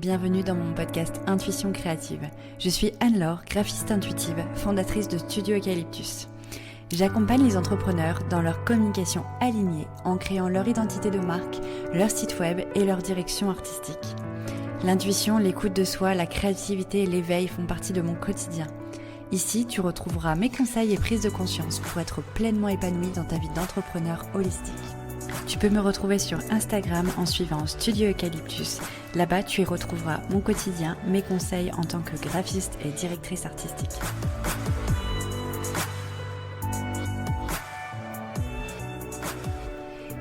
Bienvenue dans mon podcast Intuition créative. Je suis Anne-Laure, graphiste intuitive, fondatrice de Studio Eucalyptus. J'accompagne les entrepreneurs dans leur communication alignée en créant leur identité de marque, leur site web et leur direction artistique. L'intuition, l'écoute de soi, la créativité et l'éveil font partie de mon quotidien. Ici, tu retrouveras mes conseils et prises de conscience pour être pleinement épanoui dans ta vie d'entrepreneur holistique. Tu peux me retrouver sur Instagram en suivant Studio Eucalyptus. Là-bas, tu y retrouveras mon quotidien, mes conseils en tant que graphiste et directrice artistique.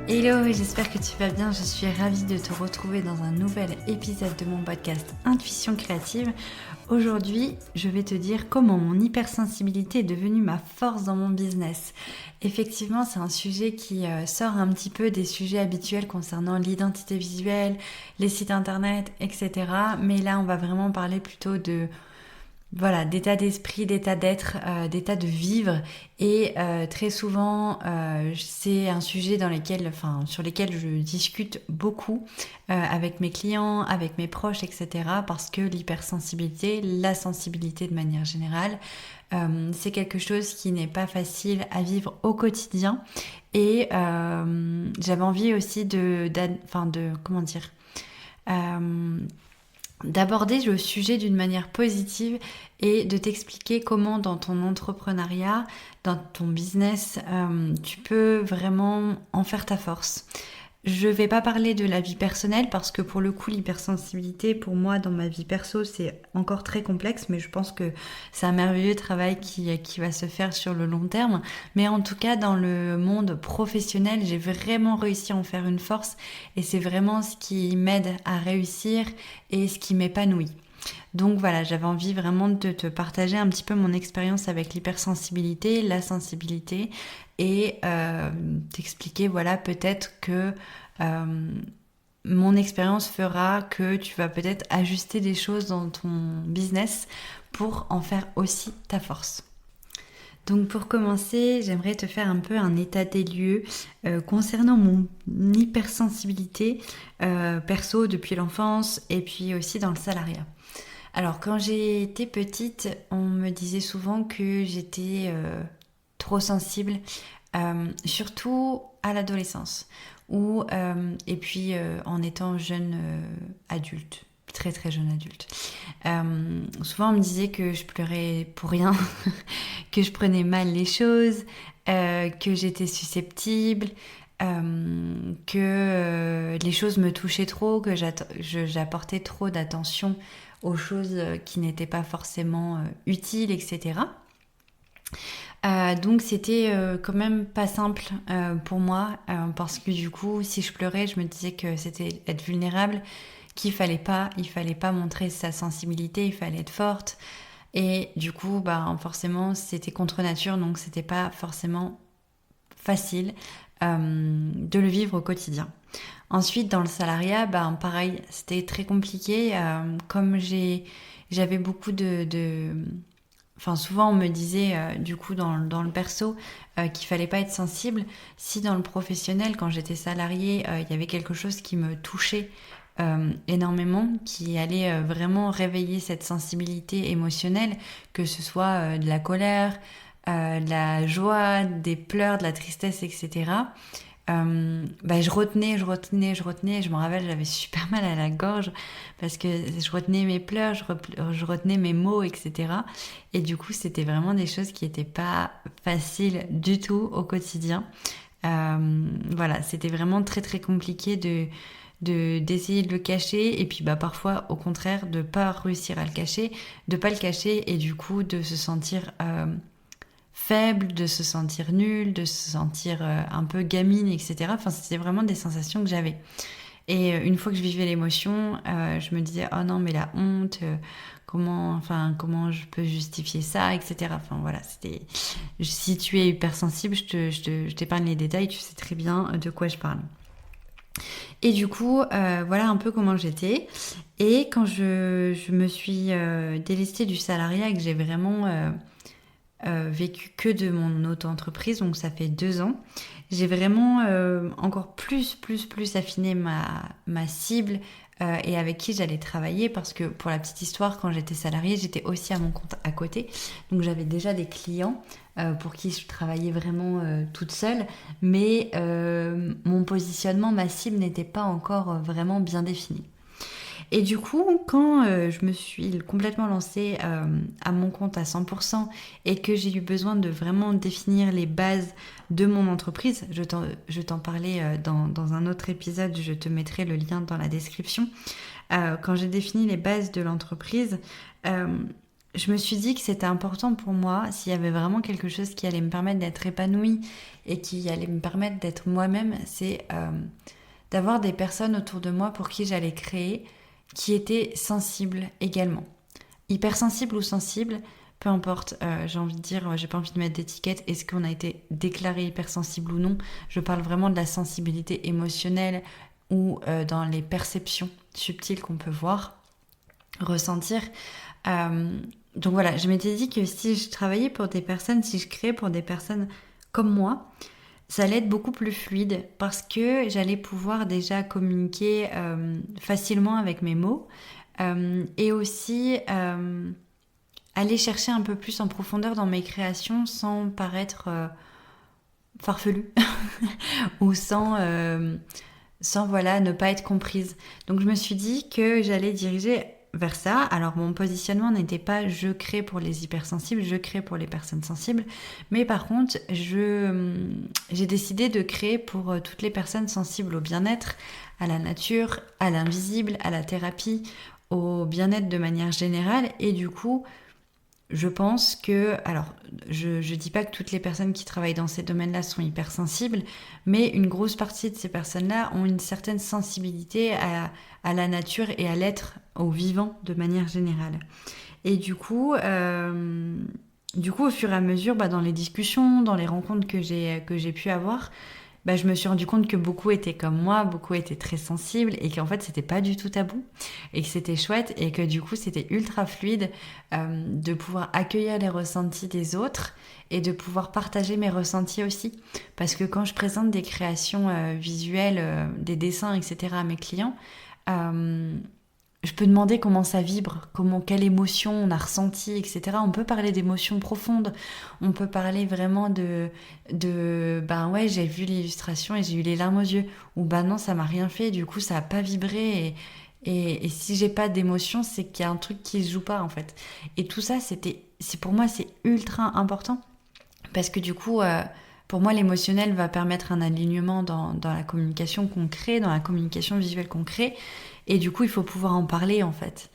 Hello, j'espère que tu vas bien. Je suis ravie de te retrouver dans un nouvel épisode de mon podcast Intuition créative. Aujourd'hui, je vais te dire comment mon hypersensibilité est devenue ma force dans mon business. Effectivement, c'est un sujet qui sort un petit peu des sujets habituels concernant l'identité visuelle, les sites internet, etc. Mais là, on va vraiment parler plutôt d'état d'esprit, d'état d'être, d'état de vivre. Et très souvent, c'est un sujet sur lesquels je discute beaucoup avec mes clients, avec mes proches, etc. Parce que l'hypersensibilité, la sensibilité de manière générale, c'est quelque chose qui n'est pas facile à vivre au quotidien. Et j'avais envie aussi d'aborder le sujet d'une manière positive et de t'expliquer comment dans ton entrepreneuriat, dans ton business, tu peux vraiment en faire ta force. Je vais pas parler de la vie personnelle parce que pour le coup l'hypersensibilité pour moi dans ma vie perso c'est encore très complexe, mais je pense que c'est un merveilleux travail qui va se faire sur le long terme. Mais en tout cas dans le monde professionnel j'ai vraiment réussi à en faire une force et c'est vraiment ce qui m'aide à réussir et ce qui m'épanouit. Donc voilà, j'avais envie vraiment de te partager un petit peu mon expérience avec l'hypersensibilité, la sensibilité et t'expliquer voilà peut-être que mon expérience fera que tu vas peut-être ajuster des choses dans ton business pour en faire aussi ta force. Donc pour commencer, j'aimerais te faire un peu un état des lieux concernant mon hypersensibilité perso depuis l'enfance et puis aussi dans le salariat. Alors quand j'ai été petite, on me disait souvent que j'étais trop sensible, surtout à l'adolescence et puis en étant jeune adulte. Très très jeune adulte. Souvent on me disait que je pleurais pour rien, que je prenais mal les choses, que j'étais susceptible, que les choses me touchaient trop, que j'apportais trop d'attention aux choses qui n'étaient pas forcément utiles, etc. Donc c'était quand même pas simple pour moi parce que du coup si je pleurais je me disais que c'était être vulnérable, qu'il fallait pas montrer sa sensibilité, il fallait être forte et du coup forcément c'était contre nature donc c'était pas forcément facile de le vivre au quotidien. Ensuite dans le salariat pareil c'était très compliqué comme j'avais beaucoup souvent on me disait du coup dans le perso qu'il fallait pas être sensible. Si dans le professionnel, quand j'étais salariée, il y avait quelque chose qui me touchait énormément, qui allait vraiment réveiller cette sensibilité émotionnelle, que ce soit de la colère, de la joie, des pleurs, de la tristesse, etc. Je retenais, je me rappelle j'avais super mal à la gorge parce que je retenais mes pleurs, je retenais mes mots, etc. Et du coup c'était vraiment des choses qui n'étaient pas faciles du tout au quotidien. C'était vraiment très très compliqué d'essayer de le cacher et puis parfois au contraire de pas réussir à le cacher, de pas le cacher et du coup de se sentir faible, de se sentir nulle, de se sentir un peu gamine, etc. C'était vraiment des sensations que j'avais. Et une fois que je vivais l'émotion, je me disais oh non mais la honte, comment je peux justifier ça, etc. Si tu es hypersensible, je t'épargne les détails, tu sais très bien de quoi je parle. Et du coup, voilà un peu comment j'étais. Et quand je me suis délestée du salariat et que j'ai vraiment vécu que de mon auto-entreprise, donc ça fait 2 ans, j'ai vraiment encore plus affiné ma cible et avec qui j'allais travailler, parce que pour la petite histoire, quand j'étais salariée, j'étais aussi à mon compte à côté, donc j'avais déjà des clients pour qui je travaillais vraiment toute seule, mais mon positionnement, ma cible n'était pas encore vraiment bien définie. Et du coup, quand je me suis complètement lancée à mon compte à 100% et que j'ai eu besoin de vraiment définir les bases de mon entreprise, je t'en parlais dans un autre épisode, je te mettrai le lien dans la description. Quand j'ai défini les bases de l'entreprise, je me suis dit que c'était important pour moi, s'il y avait vraiment quelque chose qui allait me permettre d'être épanouie et qui allait me permettre d'être moi-même, c'est d'avoir des personnes autour de moi pour qui j'allais créer, qui étaient sensibles également. Hypersensibles ou sensibles, peu importe, j'ai envie de dire, j'ai pas envie de mettre d'étiquette, est-ce qu'on a été déclaré hypersensible ou non. Je parle vraiment de la sensibilité émotionnelle ou dans les perceptions subtiles qu'on peut voir, ressentir. Donc voilà, je m'étais dit que si je travaillais pour des personnes, si je créais pour des personnes comme moi, ça allait être beaucoup plus fluide parce que j'allais pouvoir déjà communiquer facilement avec mes mots et aussi aller chercher un peu plus en profondeur dans mes créations sans paraître farfelue ou sans voilà, ne pas être comprise. Donc je me suis dit que j'allais diriger vers ça. Alors mon positionnement n'était pas je crée pour les hypersensibles, je crée pour les personnes sensibles, mais par contre j'ai décidé de créer pour toutes les personnes sensibles au bien-être, à la nature, à l'invisible, à la thérapie, au bien-être de manière générale. Et du coup, je pense que, alors, je dis pas que toutes les personnes qui travaillent dans ces domaines-là sont hypersensibles, mais une grosse partie de ces personnes-là ont une certaine sensibilité à la nature et à l'être, au vivant de manière générale. Et du coup, au fur et à mesure, dans les discussions, dans les rencontres que j'ai pu avoir, je me suis rendu compte que beaucoup étaient comme moi, beaucoup étaient très sensibles et qu'en fait c'était pas du tout tabou et que c'était chouette et que du coup c'était ultra fluide de pouvoir accueillir les ressentis des autres et de pouvoir partager mes ressentis aussi. Parce que quand je présente des créations visuelles, des dessins, etc. à mes clients, je peux demander comment ça vibre, quelle émotion on a ressenti, etc. On peut parler d'émotions profondes, on peut parler vraiment ben ouais, j'ai vu l'illustration et j'ai eu les larmes aux yeux, ou ben non, ça m'a rien fait, du coup ça a pas vibré, et si j'ai pas d'émotion, c'est qu'il y a un truc qui se joue pas en fait. Et tout ça, pour moi, c'est ultra important, parce que du coup, pour moi, l'émotionnel va permettre un alignement dans la communication qu'on crée, dans la communication visuelle qu'on crée. Et du coup, il faut pouvoir en parler, en fait.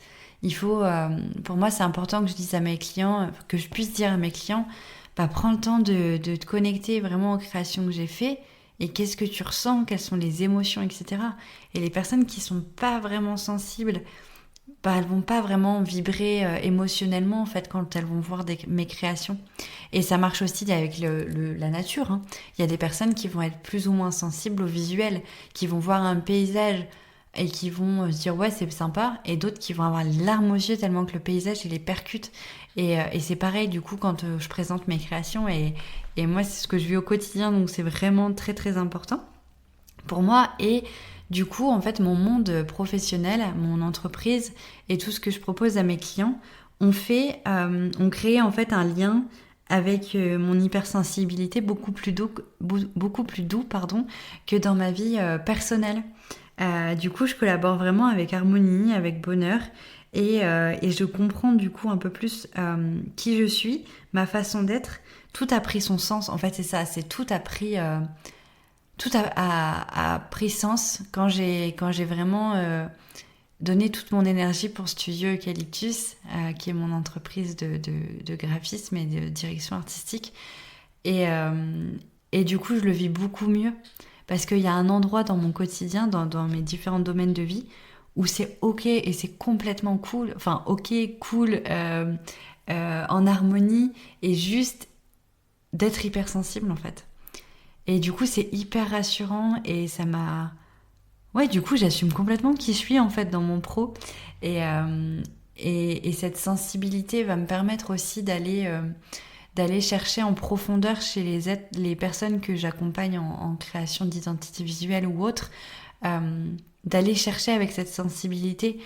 Pour moi, c'est important que je dise à mes clients, que je puisse dire à mes clients, prends le temps de te connecter vraiment aux créations que j'ai faites et qu'est-ce que tu ressens, quelles sont les émotions, etc. Et les personnes qui sont pas vraiment sensibles, elles vont pas vraiment vibrer émotionnellement en fait quand elles vont voir mes créations. Et ça marche aussi avec la nature, hein. Il y a des personnes qui vont être plus ou moins sensibles au visuel, qui vont voir un paysage et qui vont se dire ouais c'est sympa, et d'autres qui vont avoir les larmes aux yeux tellement que le paysage il les percute. Et c'est pareil du coup quand je présente mes créations, et moi c'est ce que je vis au quotidien, donc c'est vraiment très très important pour moi. Et du coup, en fait, mon monde professionnel, mon entreprise et tout ce que je propose à mes clients, on crée en fait un lien avec mon hypersensibilité beaucoup plus doux, pardon, que dans ma vie personnelle. Du coup, je collabore vraiment avec harmonie, avec bonheur, et je comprends du coup un peu plus qui je suis, ma façon d'être. Tout a pris son sens. En fait, c'est ça, tout a pris sens quand j'ai vraiment donné toute mon énergie pour Studio Eucalyptus, qui est mon entreprise de graphisme et de direction artistique. Et du coup, je le vis beaucoup mieux parce qu'il y a un endroit dans mon quotidien, dans mes différents domaines de vie, où c'est ok et c'est complètement cool, enfin ok, cool, en harmonie, et juste d'être hypersensible en fait. Et du coup, c'est hyper rassurant et ça m'a... Ouais, du coup, j'assume complètement qui je suis en fait dans mon pro. Et cette sensibilité va me permettre aussi d'aller chercher en profondeur chez les personnes que j'accompagne en création d'identité visuelle ou autre, d'aller chercher avec cette sensibilité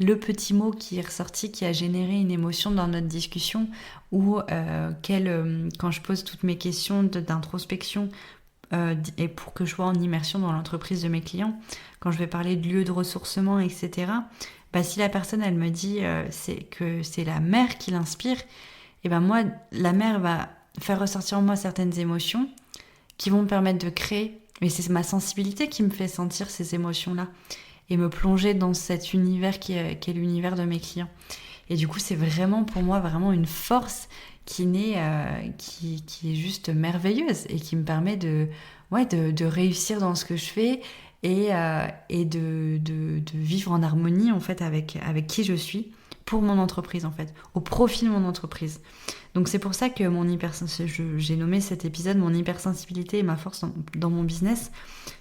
le petit mot qui est ressorti, qui a généré une émotion dans notre discussion, ou quand je pose toutes mes questions d'introspection, et pour que je sois en immersion dans l'entreprise de mes clients, quand je vais parler de lieu de ressourcement, etc., si la personne, elle me dit que c'est la mer qui l'inspire, et moi, la mer va faire ressortir en moi certaines émotions qui vont me permettre de créer. Mais c'est ma sensibilité qui me fait sentir ces émotions-là et me plonger dans cet univers qui est l'univers de mes clients. Et du coup, c'est vraiment pour moi vraiment une force qui est juste merveilleuse et qui me permet de réussir dans ce que je fais et de vivre en harmonie en fait avec qui je suis pour mon entreprise en fait, au profit de mon entreprise. Donc c'est pour ça que j'ai nommé cet épisode mon hypersensibilité et ma force dans mon business.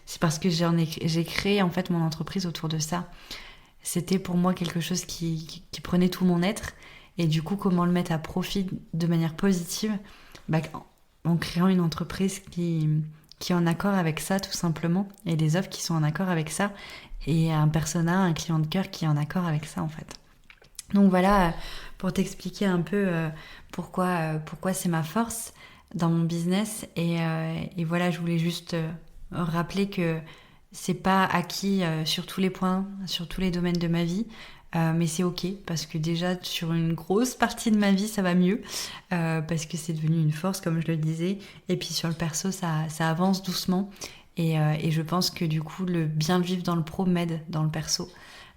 C'est parce que j'ai créé en fait mon entreprise autour de ça. C'était pour moi quelque chose qui prenait tout mon être, et du coup comment le mettre à profit de manière positive, en créant une entreprise qui est en accord avec ça tout simplement, et des offres qui sont en accord avec ça, et un persona, un client de cœur qui est en accord avec ça en fait. Donc voilà, pour t'expliquer un peu pourquoi c'est ma force dans mon business. Et voilà, je voulais juste rappeler que c'est pas acquis sur tous les points, sur tous les domaines de ma vie. Mais c'est ok, parce que déjà sur une grosse partie de ma vie ça va mieux, parce que c'est devenu une force comme je le disais. Et puis sur le perso ça avance doucement. Et je pense que du coup le bien vivre dans le pro m'aide dans le perso.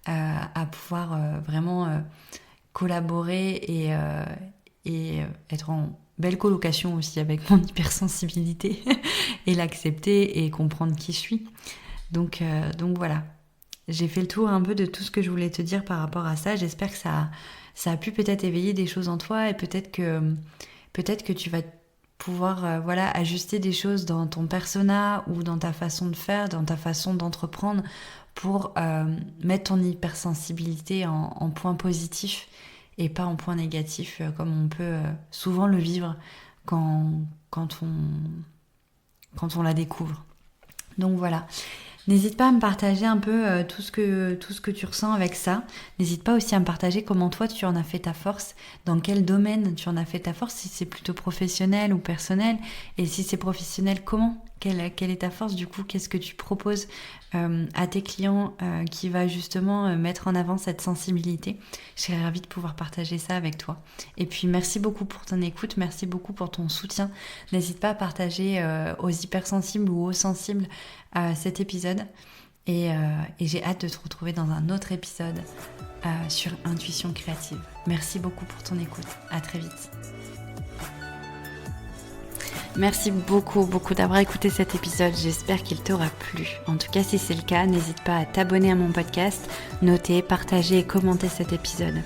À pouvoir vraiment collaborer et être en belle colocation aussi avec mon hypersensibilité et l'accepter et comprendre qui je suis. Donc voilà, j'ai fait le tour un peu de tout ce que je voulais te dire par rapport à ça. J'espère que ça a pu peut-être éveiller des choses en toi, et peut-être que tu vas pouvoir ajuster des choses dans ton persona ou dans ta façon de faire, dans ta façon d'entreprendre, pour mettre ton hypersensibilité en point positif et pas en point négatif, comme on peut souvent le vivre quand on la découvre. Donc voilà. N'hésite pas à me partager un peu tout ce que tu ressens avec ça. N'hésite pas aussi à me partager comment toi tu en as fait ta force, dans quel domaine tu en as fait ta force, si c'est plutôt professionnel ou personnel, et si c'est professionnel, comment, quelle est ta force du coup, qu'est-ce que tu proposes à tes clients qui va justement mettre en avant cette sensibilité. Je serais ravie de pouvoir partager ça avec toi. Et puis merci beaucoup pour ton écoute, merci beaucoup pour ton soutien. N'hésite pas à partager aux hypersensibles ou aux sensibles cet épisode, et j'ai hâte de te retrouver dans un autre épisode sur Intuition Créative. Merci beaucoup pour ton écoute, à très vite. Merci beaucoup d'avoir écouté cet épisode, j'espère qu'il t'aura plu. En tout cas, si c'est le cas, n'hésite pas à t'abonner à mon podcast, noter, partager et commenter cet épisode.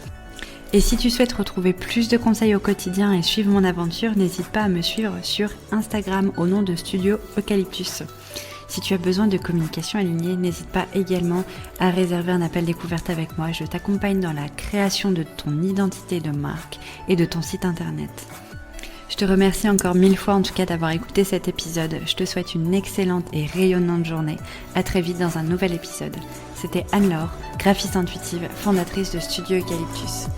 Et si tu souhaites retrouver plus de conseils au quotidien et suivre mon aventure, n'hésite pas à me suivre sur Instagram au nom de Studio Eucalyptus. Si tu as besoin de communication alignée, n'hésite pas également à réserver un appel découverte avec moi. Je t'accompagne dans la création de ton identité de marque et de ton site internet. Je te remercie encore 1000 fois en tout cas d'avoir écouté cet épisode. Je te souhaite une excellente et rayonnante journée. À très vite dans un nouvel épisode. C'était Anne-Laure, graphiste intuitive, fondatrice de Studio Eucalyptus.